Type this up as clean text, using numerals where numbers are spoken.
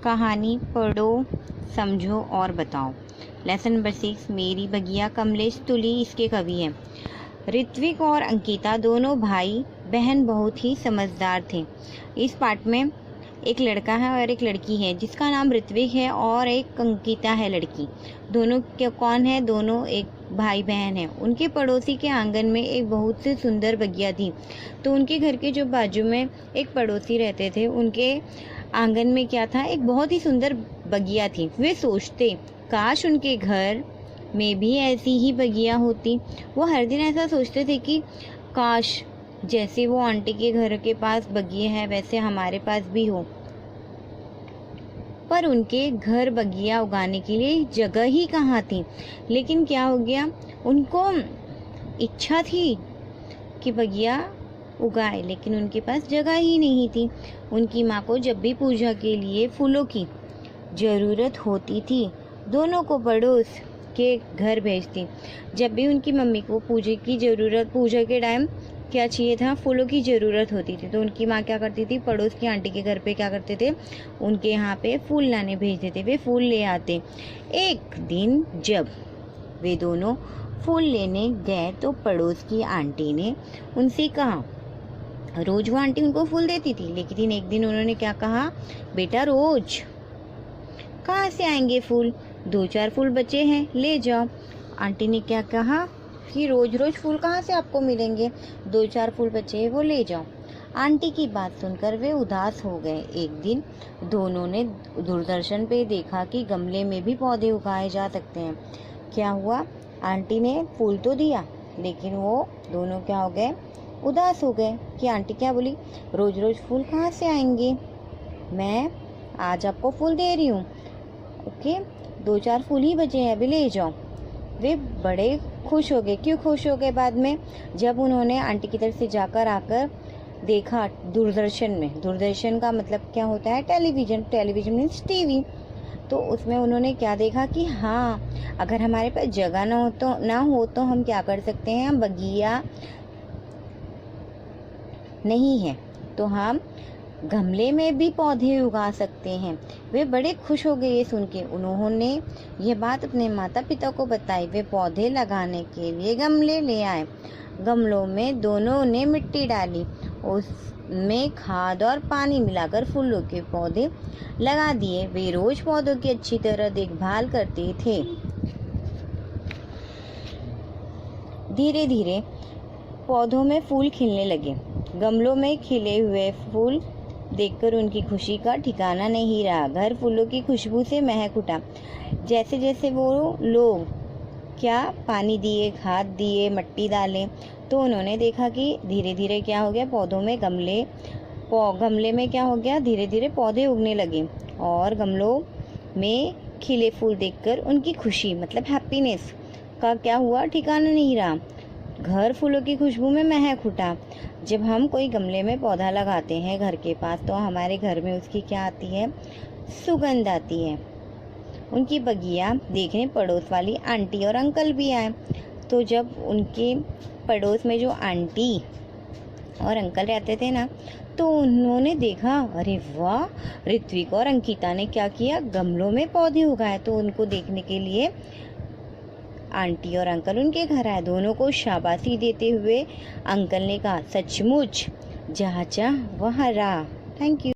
कहानी पढ़ो, समझो और बताओ। लेसन नंबर 6, मेरी बगिया। कमलेश तुली इसके कवि हैं। ऋत्विक और अंकिता दोनों भाई बहन बहुत ही समझदार थे। इस पाठ में एक लड़का है और एक लड़की है जिसका नाम ऋत्विक है और एक अंकिता है लड़की। दोनों के कौन है? दोनों एक भाई बहन है। उनके पड़ोसी के आंगन में एक बहुत सी सुंदर बगिया थी। तो उनके घर के जो बाजू में एक पड़ोसी रहते थे, उनके आंगन में क्या था? एक बहुत ही सुंदर बगिया थी। वे सोचते काश उनके घर में भी ऐसी ही बगिया होती। वो हर दिन ऐसा सोचते थे कि काश जैसे वो आंटी के घर के पास बगिया है वैसे हमारे पास भी हो। पर उनके घर बगिया उगाने के लिए जगह ही कहाँ थी। लेकिन क्या हो गया, उनको इच्छा थी कि बगिया उगाए, लेकिन उनके पास जगह ही नहीं थी। उनकी माँ को जब भी पूजा के लिए फूलों की ज़रूरत होती थी, दोनों को पड़ोस के घर भेजती। जब भी उनकी मम्मी को पूजा के टाइम क्या चाहिए था? फूलों की ज़रूरत होती थी। तो उनकी माँ क्या करती थी? पड़ोस की आंटी के घर पे क्या करते थे? उनके यहाँ पे फूल लाने भेज देते। वे फूल ले आते। एक दिन जब वे दोनों फूल लेने गए तो पड़ोस की आंटी ने उनसे कहा, रोज वो आंटी उनको फूल देती थी, लेकिन एक दिन उन्होंने क्या कहा? बेटा रोज कहाँ से आएंगे फूल? 2-4 फूल बचे हैं, ले जाओ। आंटी ने क्या कहा कि रोज रोज फूल कहाँ से आपको मिलेंगे? 2-4 फूल बचे हैं, वो ले जाओ। आंटी की बात सुनकर वे उदास हो गए। एक दिन दोनों ने दूरदर्शन पे देखा कि गमले में भी पौधे उगाए जा सकते हैं। क्या हुआ? आंटी ने फूल तो दिया, लेकिन वो दोनों क्या हो गए? उदास हो गए कि आंटी क्या बोली? रोज रोज फूल कहाँ से आएंगे? मैं आज आपको फूल दे रही हूँ, ओके? 2-4 फूल ही बचे हैं, अभी ले जाओ। वे बड़े खुश हो गए। क्यों खुश हो गए? बाद में जब उन्होंने आंटी की तरफ से जाकर आकर देखा दूरदर्शन में, दूरदर्शन का मतलब क्या होता है? टेलीविज़न। Television means TV. तो उसमें उन्होंने क्या देखा कि हाँ, अगर हमारे पास जगह ना हो तो हम क्या कर सकते हैं? हम बगिया नहीं है तो हम गमले में भी पौधे उगा सकते हैं। वे बड़े खुश हो गए ये सुन के। उन्होंने ये बात अपने माता पिता को बताई। वे पौधे लगाने के लिए गमले ले आए। गमलों में दोनों ने मिट्टी डाली, उसमें खाद और पानी मिलाकर फूलों के पौधे लगा दिए। वे रोज पौधों की अच्छी तरह देखभाल करते थे। धीरे धीरे पौधों में फूल खिलने लगे। गमलों में खिले हुए फूल देखकर उनकी खुशी का ठिकाना नहीं रहा। घर फूलों की खुशबू से महक उठा। जैसे जैसे वो लोग क्या पानी दिए, खाद दिए, मिट्टी डाले, तो उन्होंने देखा कि धीरे धीरे क्या हो गया? पौधों में गमले में क्या हो गया? धीरे धीरे पौधे उगने लगे और गमलों में खिले फूल देखकर उनकी खुशी मतलब हैप्पीनेस का क्या हुआ? ठिकाना नहीं रहा। घर फूलों की खुशबू में महक उठा। जब हम कोई गमले में पौधा लगाते हैं घर के पास, तो हमारे घर में उसकी क्या आती है? सुगंध आती है। उनकी बगिया देखने पड़ोस वाली आंटी और अंकल भी आए। तो जब उनके पड़ोस में जो आंटी और अंकल रहते थे ना, तो उन्होंने देखा, अरे वाह, ऋत्विक और अंकिता ने क्या किया? गमलों में पौधे उगाए। तो उनको देखने के लिए आंटी और अंकल उनके घर आए। दोनों को शाबाशी देते हुए अंकल ने कहा, सचमुच जहाँ चाह वहाँ राह। Thank you.